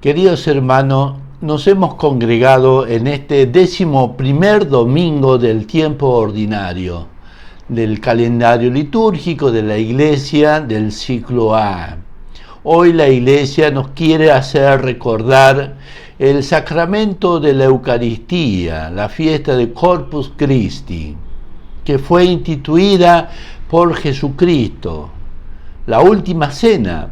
Queridos hermanos, nos hemos congregado en este 11º domingo del tiempo ordinario, del calendario litúrgico de la Iglesia del ciclo A. Hoy la Iglesia nos quiere hacer recordar el sacramento de la Eucaristía, la fiesta de Corpus Christi, que fue instituida por Jesucristo, la última cena.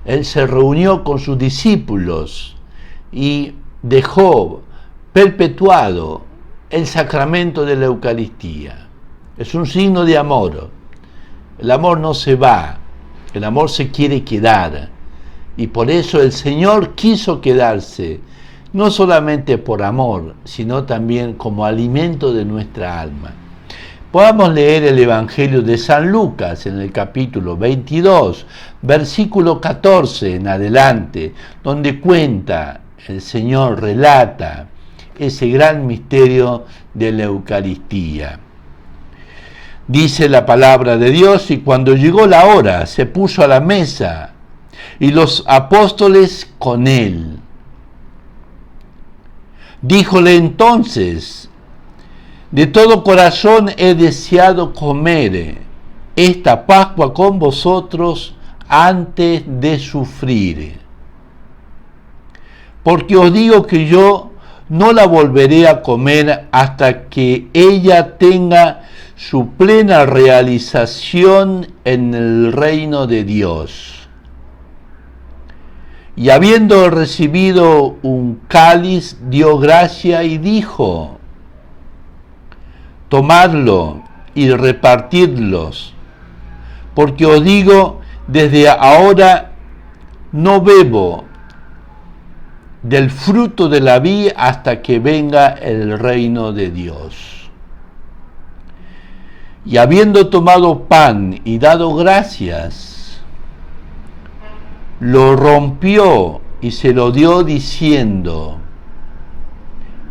Él se reunió con sus discípulos y dejó perpetuado el sacramento de la Eucaristía. Es un signo de amor. El amor no se va, el amor se quiere quedar. Y por eso el Señor quiso quedarse, no solamente por amor, sino también como alimento de nuestra alma. Podamos leer el Evangelio de San Lucas en el capítulo 22, versículo 14 en adelante, donde cuenta, el Señor relata ese gran misterio de la Eucaristía. Dice la palabra de Dios: y cuando llegó la hora, se puso a la mesa, y los apóstoles con él. Díjole entonces: de todo corazón he deseado comer esta Pascua con vosotros antes de sufrir. Porque os digo que yo no la volveré a comer hasta que ella tenga su plena realización en el reino de Dios. Y habiendo recibido un cáliz, dio gracia y dijo: tomadlo y repartidlos, porque os digo, desde ahora no bebo del fruto de la vid hasta que venga el reino de Dios. Y habiendo tomado pan y dado gracias, lo rompió y se lo dio diciendo: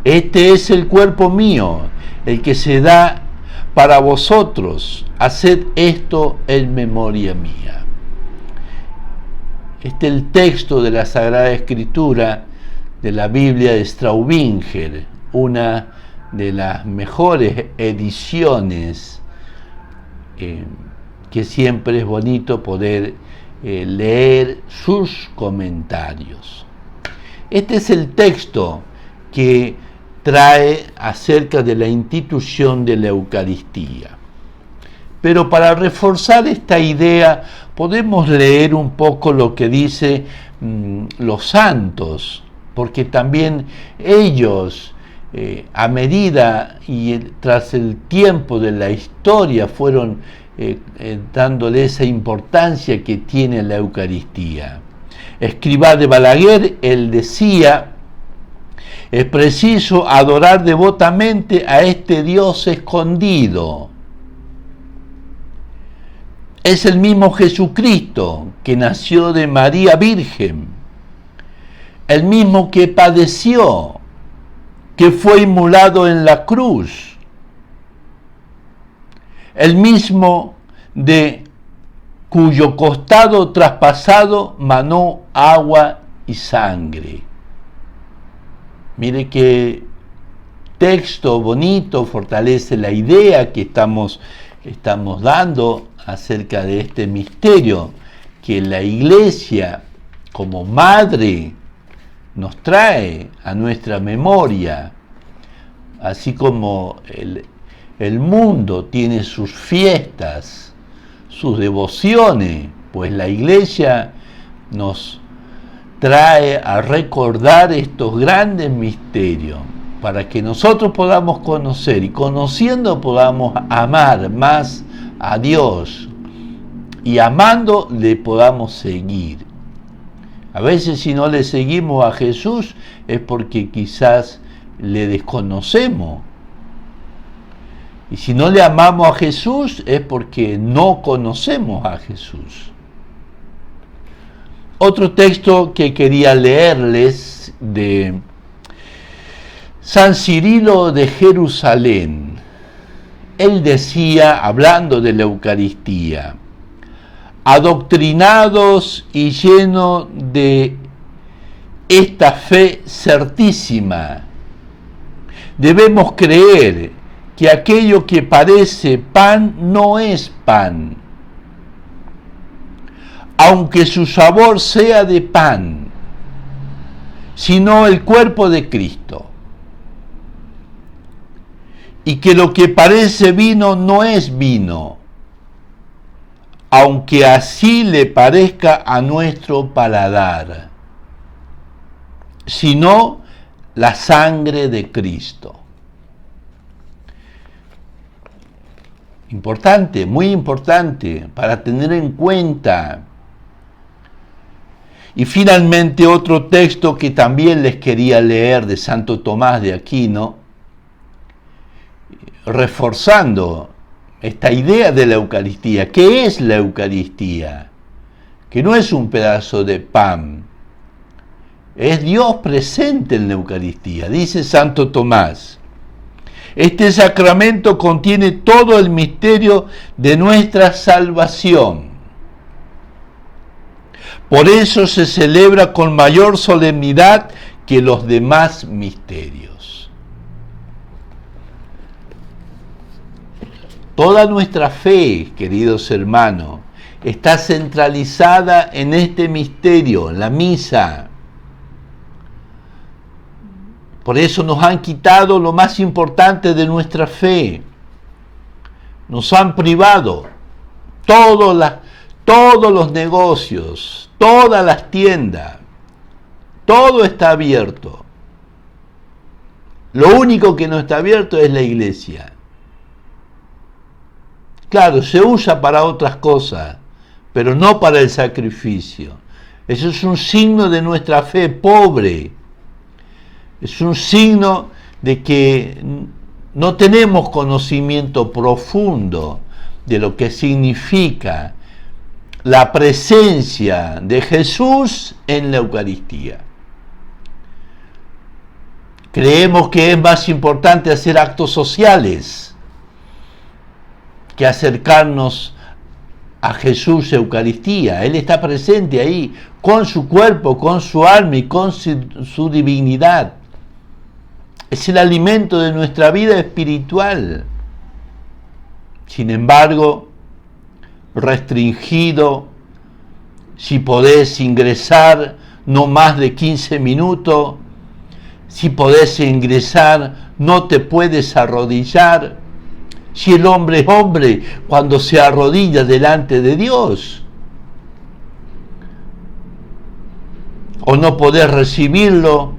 este es el cuerpo mío, el que se da para vosotros, haced esto en memoria mía. Este es el texto de la Sagrada Escritura de la Biblia de Staubinger, una de las mejores ediciones que siempre es bonito poder leer sus comentarios. Este es el texto que trae acerca de la institución de la Eucaristía. Pero para reforzar esta idea podemos leer un poco lo que dice los santos, porque también ellos, a medida y tras el tiempo de la historia, fueron dándole esa importancia que tiene la Eucaristía. Escribá de Balaguer, él decía: es preciso adorar devotamente a este Dios escondido. Es el mismo Jesucristo que nació de María Virgen, el mismo que padeció, que fue inmolado en la cruz, el mismo de cuyo costado traspasado manó agua y sangre. Mire qué texto bonito, fortalece la idea que estamos dando acerca de este misterio que la Iglesia como madre nos trae a nuestra memoria, así como el mundo tiene sus fiestas, sus devociones, pues la Iglesia nos trae a recordar estos grandes misterios para que nosotros podamos conocer y conociendo podamos amar más a Dios y amando le podamos seguir. A veces si no le seguimos a Jesús es porque quizás le desconocemos. Y si no le amamos a Jesús es porque no conocemos a Jesús. Otro texto que quería leerles de San Cirilo de Jerusalén. Él decía, hablando de la Eucaristía: adoctrinados y llenos de esta fe certísima. Debemos creer que aquello que parece pan no es pan, aunque su sabor sea de pan, sino el cuerpo de Cristo. Y que lo que parece vino no es vino, aunque así le parezca a nuestro paladar, sino la sangre de Cristo. Importante, muy importante para tener en cuenta. Y finalmente otro texto que también les quería leer de Santo Tomás de Aquino, reforzando esta idea de la Eucaristía. ¿Qué es la Eucaristía? Que no es un pedazo de pan, es Dios presente en la Eucaristía. Dice Santo Tomás: este sacramento contiene todo el misterio de nuestra salvación. Por eso se celebra con mayor solemnidad que los demás misterios. Toda nuestra fe, queridos hermanos, está centralizada en este misterio, en la misa. Por eso nos han quitado lo más importante de nuestra fe. Nos han privado todos los negocios, todas las tiendas, todo está abierto. Lo único que no está abierto es la iglesia. Claro, se usa para otras cosas, pero no para el sacrificio. Eso es un signo de nuestra fe pobre. Es un signo de que no tenemos conocimiento profundo de lo que significa la presencia de Jesús en la Eucaristía. Creemos que es más importante hacer actos sociales que acercarnos a Jesús Eucaristía. Él está presente ahí, con su cuerpo, con su alma y con su divinidad. Es el alimento de nuestra vida espiritual. Sin embargo, restringido, si podés ingresar no más de 15 minutos, si podés ingresar no te puedes arrodillar. Si el hombre es hombre cuando se arrodilla delante de Dios, o no podés recibirlo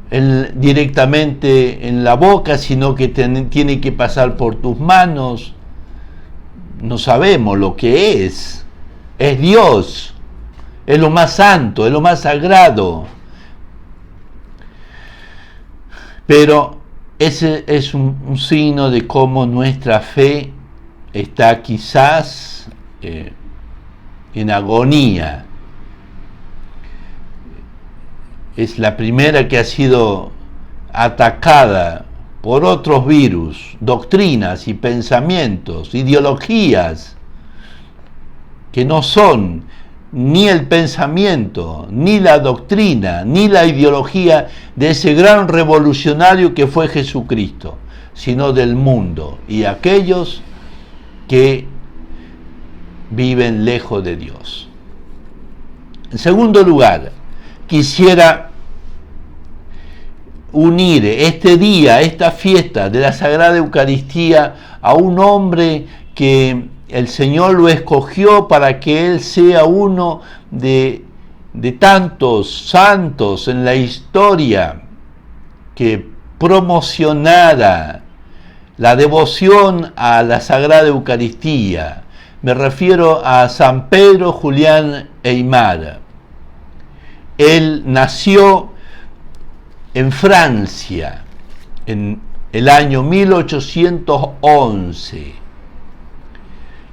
directamente en la boca, sino que tiene que pasar por tus manos. No sabemos lo que es Dios, es lo más santo, es lo más sagrado. Pero ese es un signo de cómo nuestra fe está quizás en agonía. Es la primera que ha sido atacada por otros virus, doctrinas y pensamientos, ideologías, que no son ni el pensamiento, ni la doctrina, ni la ideología de ese gran revolucionario que fue Jesucristo, sino del mundo y aquellos que viven lejos de Dios. En segundo lugar, quisiera unir este día, esta fiesta de la Sagrada Eucaristía a un hombre que el Señor lo escogió para que Él sea uno de tantos santos en la historia que promocionara la devoción a la Sagrada Eucaristía. Me refiero a San Pedro Julián Aymar. Él nació en Francia en el año 1811.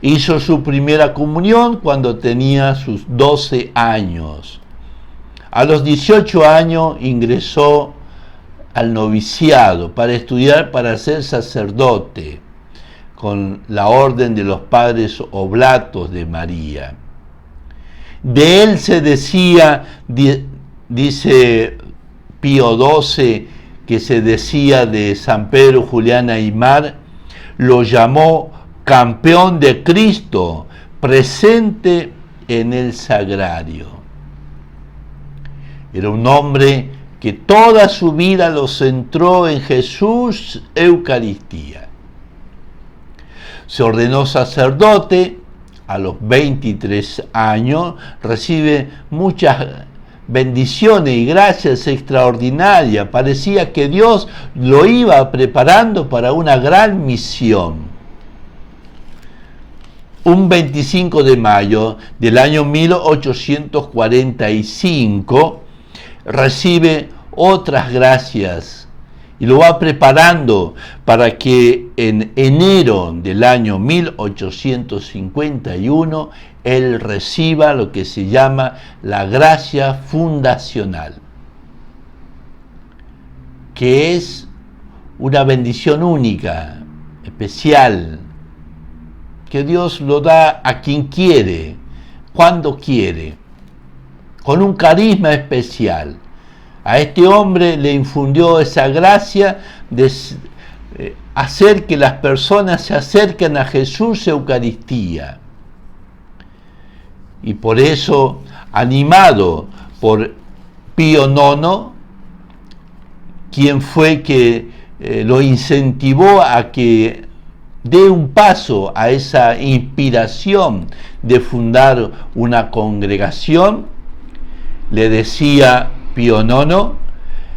Hizo su primera comunión cuando tenía sus 12 años. A los 18 años ingresó al noviciado para estudiar para ser sacerdote con la orden de los padres oblatos de María. De él se decía dice Pío XII que se decía de San Pedro Julián Aymar, lo llamó campeón de Cristo, presente en el sagrario. Era un hombre que toda su vida lo centró en Jesús, Eucaristía. Se ordenó sacerdote a los 23 años, recibe muchas bendiciones y gracias extraordinarias. Parecía que Dios lo iba preparando para una gran misión. Un 25 de mayo del año 1845 recibe otras gracias y lo va preparando para que en enero del año 1851 él reciba lo que se llama la gracia fundacional, que es una bendición única, especial, que Dios lo da a quien quiere, cuando quiere, con un carisma especial. A este hombre le infundió esa gracia de hacer que las personas se acerquen a Jesús Eucaristía. Y por eso, animado por Pío IX, quien fue que lo incentivó a que dé un paso a esa inspiración de fundar una congregación, le decía Pío IX,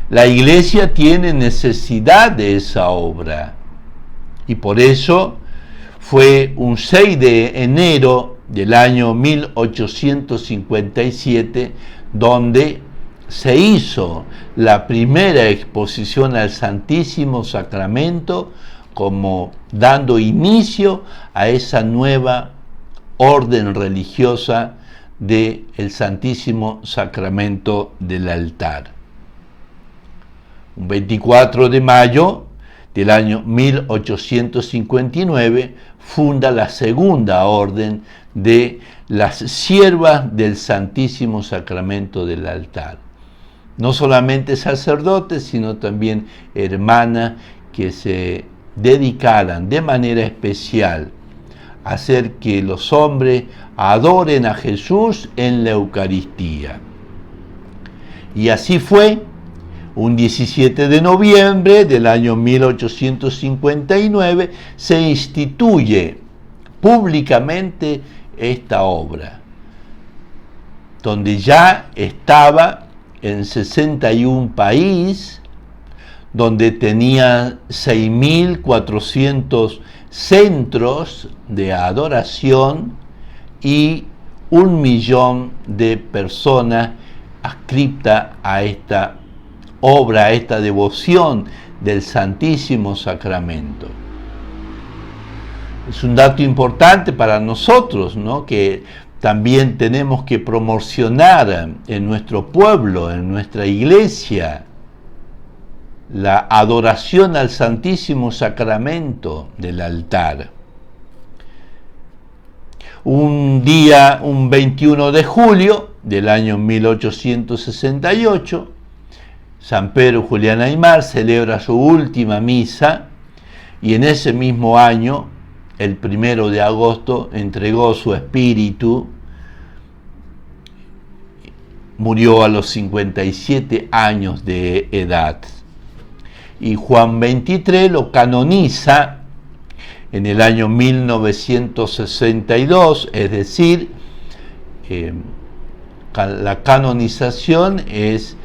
la Iglesia tiene necesidad de esa obra. Y por eso fue un 6 de enero del año 1857 donde se hizo la primera exposición al Santísimo Sacramento, como dando inicio a esa nueva orden religiosa del Santísimo Sacramento del altar. Un 24 de mayo del año 1859 funda la segunda orden de las siervas del Santísimo Sacramento del altar. No solamente sacerdotes, sino también hermanas que se dedicaran de manera especial a hacer que los hombres adoren a Jesús en la Eucaristía. Y así fue, un 17 de noviembre del año 1859 se instituye públicamente esta obra, donde ya estaba en 61 países, donde tenía 6.400 centros de adoración y 1 millón de personas adscritas a esta obra, a esta devoción del Santísimo Sacramento. Es un dato importante para nosotros, ¿no?, que también tenemos que promocionar en nuestro pueblo, en nuestra iglesia, la adoración al Santísimo Sacramento del altar. Un día, un 21 de julio del año 1868, San Pedro Julián Aymar celebra su última misa y en ese mismo año, el 1 de agosto, entregó su espíritu. Murió a los 57 años de edad. Y Juan XXIII lo canoniza en el año 1962, es decir, la canonización es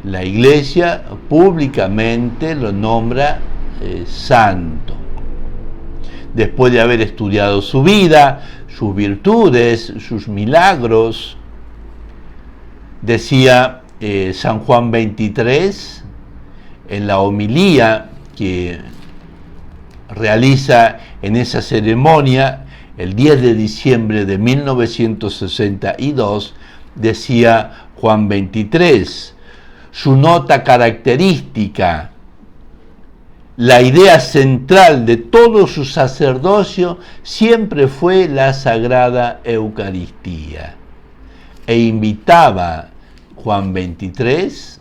la Iglesia públicamente lo nombra santo. Después de haber estudiado su vida, sus virtudes, sus milagros, decía San Juan XXIII en la homilía que realiza en esa ceremonia el 10 de diciembre de 1962, decía Juan XXIII, su nota característica, la idea central de todo su sacerdocio siempre fue la Sagrada Eucaristía, e invitaba Juan 23,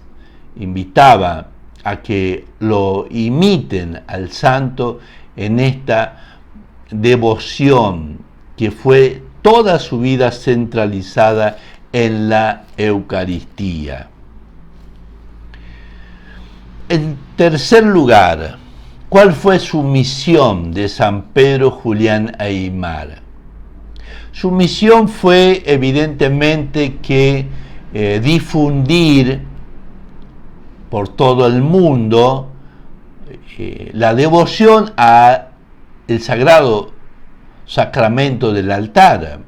invitaba a que lo imiten al santo en esta devoción que fue toda su vida centralizada en la Eucaristía. En tercer lugar, ¿cuál fue su misión de San Pedro Julián Aymar? Su misión fue evidentemente que difundir por todo el mundo la devoción a el sagrado sacramento del altar.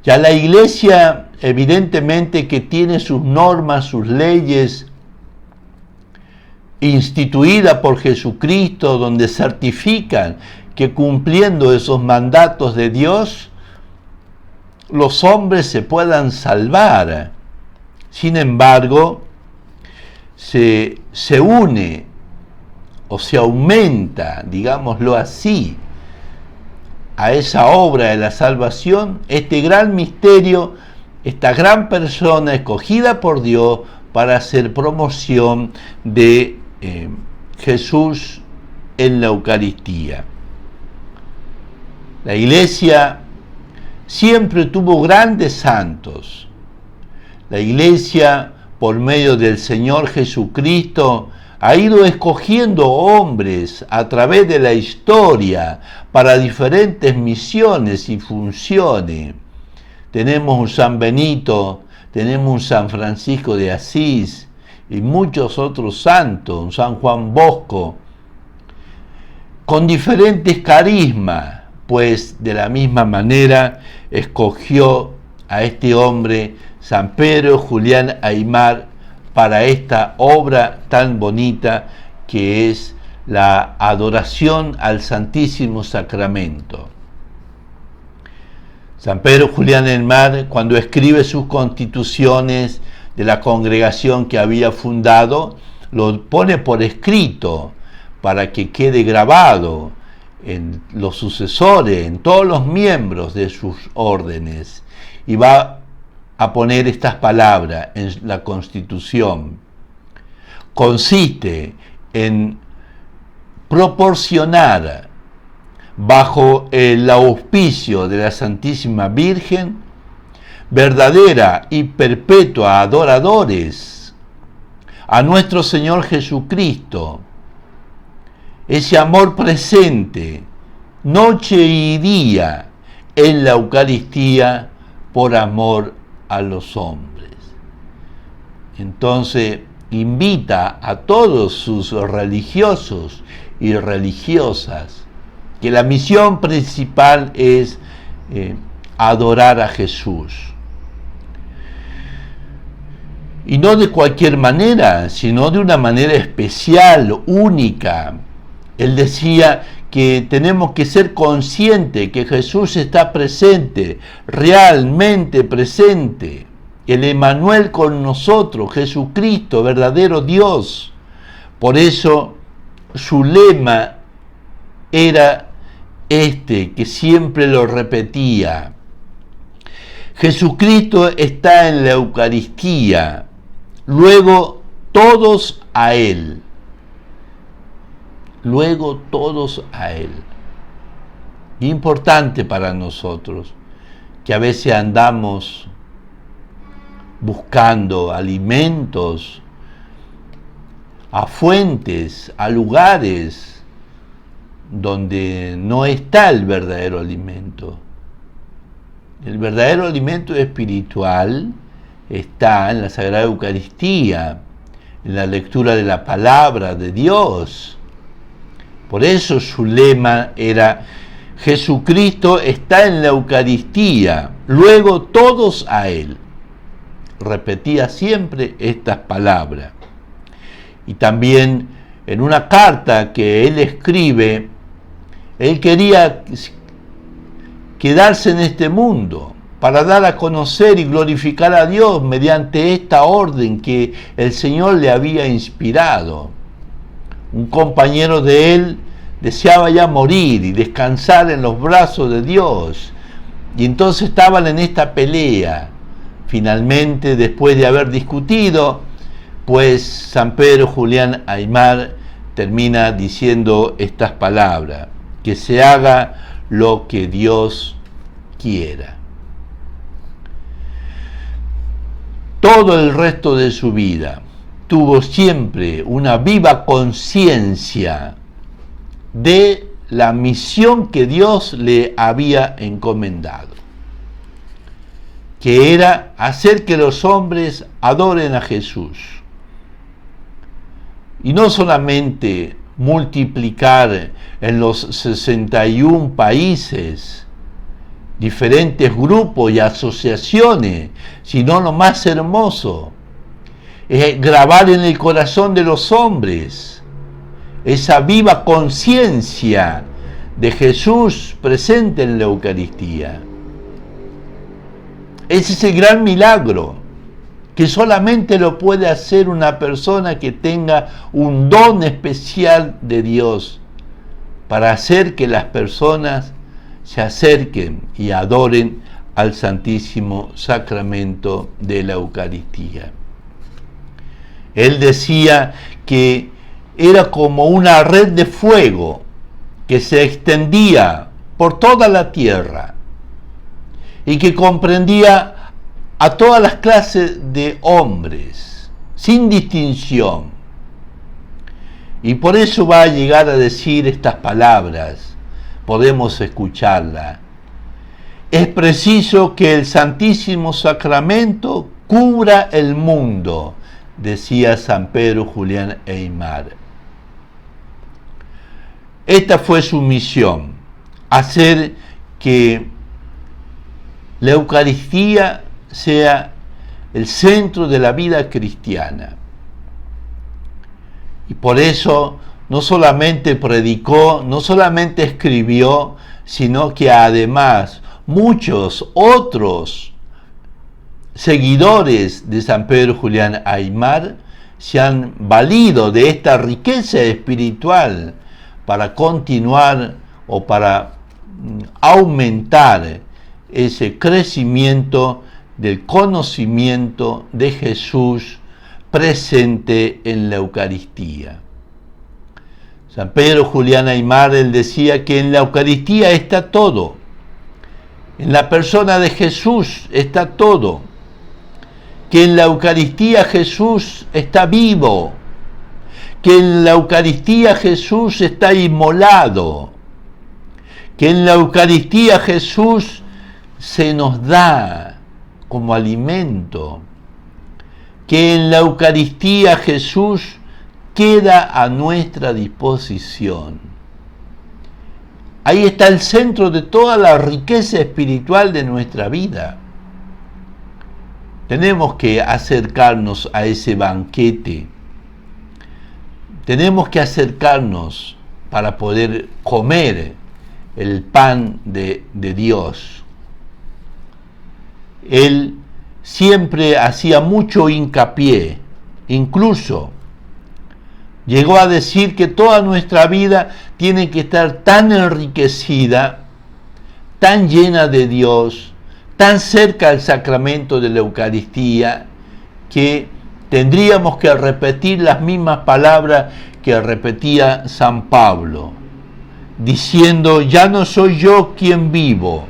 Ya la Iglesia evidentemente que tiene sus normas, sus leyes instituidas por Jesucristo, donde certifican que cumpliendo esos mandatos de Dios, los hombres se puedan salvar. Sin embargo, se une o se aumenta, digámoslo así, a esa obra de la salvación, este gran misterio, esta gran persona escogida por Dios para hacer promoción de Jesús en la Eucaristía. La Iglesia siempre tuvo grandes santos. La Iglesia, por medio del Señor Jesucristo, ha ido escogiendo hombres a través de la historia para diferentes misiones y funciones. Tenemos un San Benito, tenemos un San Francisco de Asís y muchos otros santos, un San Juan Bosco, con diferentes carismas, pues de la misma manera escogió a este hombre, San Pedro Julián Aymar, para esta obra tan bonita que es la adoración al Santísimo Sacramento. San Pedro Julián Aymar, cuando escribe sus constituciones de la congregación que había fundado, lo pone por escrito para que quede grabado en los sucesores, en todos los miembros de sus órdenes, y va a poner estas palabras en la Constitución. Consiste en proporcionar bajo el auspicio de la Santísima Virgen verdadera y perpetua adoradores a nuestro Señor Jesucristo, ese amor presente noche y día en la Eucaristía por amor a los hombres. Entonces invita a todos sus religiosos y religiosas que la misión principal es adorar a Jesús. Y no de cualquier manera, sino de una manera especial, única. Él decía que tenemos que ser conscientes que Jesús está presente, realmente presente. El Emmanuel con nosotros, Jesucristo, verdadero Dios. Por eso su lema era este, que siempre lo repetía: Jesucristo está en la Eucaristía, luego todos a Él. Luego todos a Él. Importante para nosotros, que a veces andamos buscando alimentos a fuentes, a lugares donde no está el verdadero alimento. El verdadero alimento espiritual está en la Sagrada Eucaristía, en la lectura de la palabra de Dios. Por eso su lema era: Jesucristo está en la Eucaristía, luego todos a Él. Repetía siempre estas palabras. Y también en una carta que él escribe, él quería quedarse en este mundo para dar a conocer y glorificar a Dios mediante esta orden que el Señor le había inspirado. Un compañero de él deseaba ya morir y descansar en los brazos de Dios. Y entonces estaban en esta pelea Finalmente, después de haber discutido, pues San Pedro Julián Aymar termina diciendo estas palabras: que se haga lo que Dios quiera. Todo el resto de su vida tuvo siempre una viva conciencia de la misión que Dios le había encomendado, que era hacer que los hombres adoren a Jesús. Y no solamente multiplicar en los 61 países diferentes grupos y asociaciones, sino lo más hermoso, es grabar en el corazón de los hombres esa viva conciencia de Jesús presente en la Eucaristía. Ese es el gran milagro, que solamente lo puede hacer una persona que tenga un don especial de Dios para hacer que las personas se acerquen y adoren al Santísimo Sacramento de la Eucaristía. Él decía que era como una red de fuego que se extendía por toda la tierra y que comprendía a todas las clases de hombres, sin distinción. Y por eso va a llegar a decir estas palabras, podemos escucharla: es preciso que el Santísimo Sacramento cubra el mundo, decía San Pedro Julián Aymar. Esta fue su misión, hacer que la Eucaristía sea el centro de la vida cristiana. Y por eso no solamente predicó, no solamente escribió, sino que además muchos otros seguidores de San Pedro Julián Aymar se han valido de esta riqueza espiritual para continuar o para aumentar ese crecimiento del conocimiento de Jesús presente en la Eucaristía. San Pedro Julián Aymar, él decía que en la Eucaristía está todo, en la persona de Jesús está todo, que en la Eucaristía Jesús está vivo, que en la Eucaristía Jesús está inmolado, que en la Eucaristía Jesús se nos da como alimento, que en la Eucaristía Jesús queda a nuestra disposición. Ahí está el centro de toda la riqueza espiritual de nuestra vida. Tenemos que acercarnos a ese banquete. Tenemos que acercarnos para poder comer el pan de Dios. Él siempre hacía mucho hincapié, incluso llegó a decir que toda nuestra vida tiene que estar tan enriquecida, tan llena de Dios, tan cerca al sacramento de la Eucaristía, que tendríamos que repetir las mismas palabras que repetía San Pablo, diciendo: ya no soy yo quien vivo,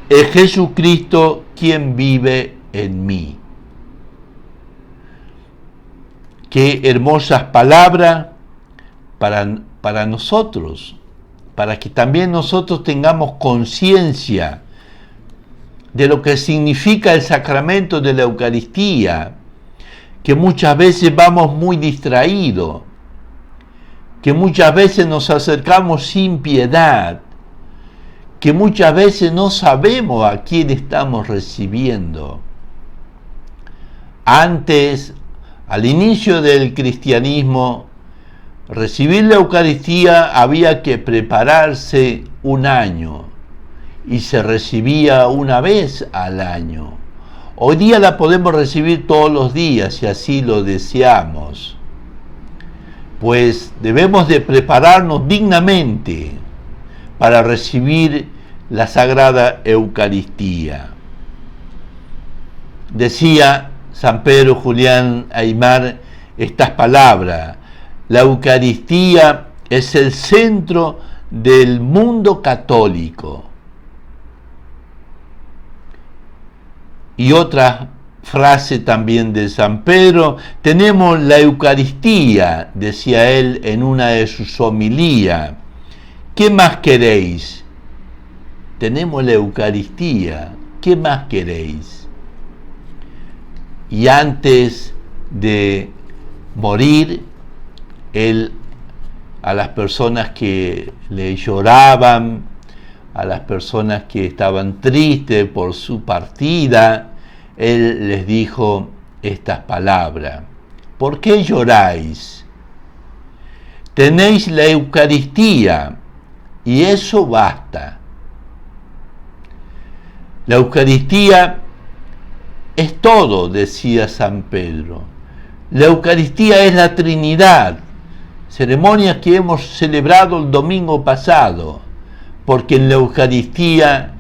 es Jesucristo quien vive en mí. Qué hermosas palabras para nosotros, para que también nosotros tengamos conciencia de lo que significa el sacramento de la Eucaristía, que muchas veces vamos muy distraídos, que muchas veces nos acercamos sin piedad, que muchas veces no sabemos a quién estamos recibiendo. Antes, al inicio del cristianismo, recibir la Eucaristía había que prepararse un año y se recibía una vez al año. Hoy día la podemos recibir todos los días si así lo deseamos, pues debemos de prepararnos dignamente para recibir la Sagrada Eucaristía. Decía San Pedro Julián Aymar estas palabras: la Eucaristía es el centro del mundo católico. Y otra frase también de San Pedro: tenemos la Eucaristía, decía él en una de sus homilías. ¿Qué más queréis? Tenemos la Eucaristía, ¿qué más queréis? Y antes de morir, él a las personas que le lloraban, a las personas que estaban tristes por su partida, él les dijo estas palabras: ¿por qué lloráis? Tenéis la Eucaristía y eso basta. La Eucaristía es todo, decía San Pedro. La Eucaristía es la Trinidad, ceremonia que hemos celebrado el domingo pasado, porque en la Eucaristía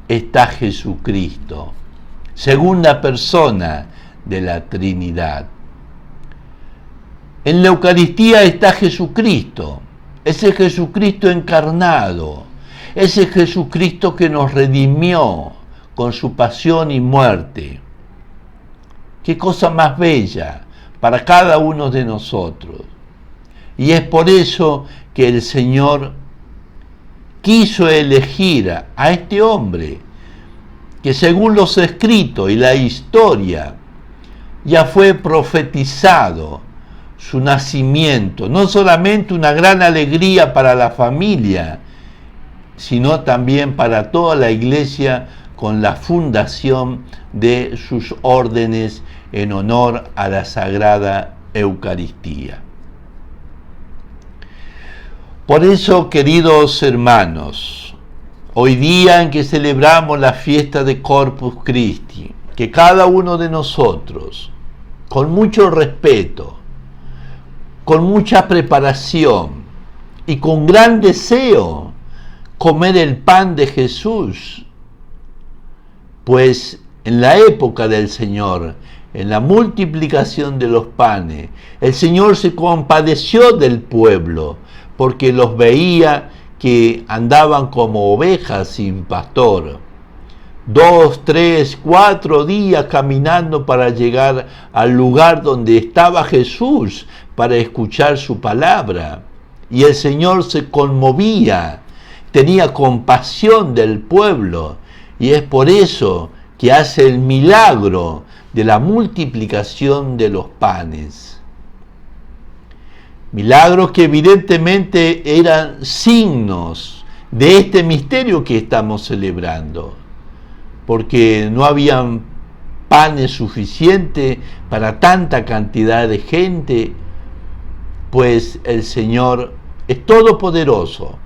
está Jesucristo, segunda persona de la Trinidad. En la Eucaristía está Jesucristo, ese Jesucristo encarnado, ese Jesucristo que nos redimió con su pasión y muerte. Qué cosa más bella para cada uno de nosotros. Y es por eso que el Señor quiso elegir a este hombre, que según los escritos y la historia ya fue profetizado su nacimiento, no solamente una gran alegría para la familia, sino también para toda la Iglesia, con la fundación de sus órdenes en honor a la Sagrada Eucaristía. Por eso, queridos hermanos, hoy día en que celebramos la fiesta de Corpus Christi, que cada uno de nosotros, con mucho respeto, con mucha preparación y con gran deseo, comer el pan de Jesús, pues en la época del Señor, en la multiplicación de los panes, el Señor se compadeció del pueblo, porque los veía que andaban como ovejas sin pastor, 2, 3, 4 días caminando para llegar al lugar donde estaba Jesús para escuchar su palabra. Y el Señor se conmovía, tenía compasión del pueblo, y es por eso que hace el milagro de la multiplicación de los panes. Milagros que evidentemente eran signos de este misterio que estamos celebrando, porque no habían panes suficientes para tanta cantidad de gente, pues el Señor es todopoderoso,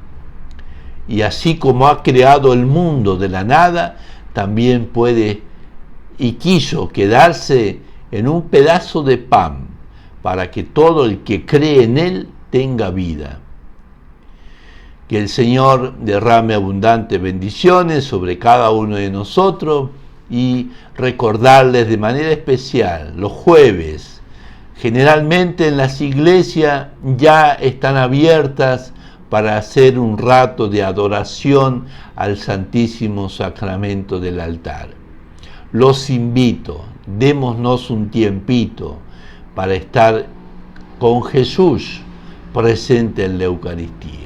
y así como ha creado el mundo de la nada, también puede y quiso quedarse en un pedazo de pan, para que todo el que cree en Él tenga vida. Que el Señor derrame abundantes bendiciones sobre cada uno de nosotros, y recordarles de manera especial los jueves. Generalmente en las iglesias ya están abiertas para hacer un rato de adoración al Santísimo Sacramento del altar. Los invito, démonos un tiempito para estar con Jesús presente en la Eucaristía.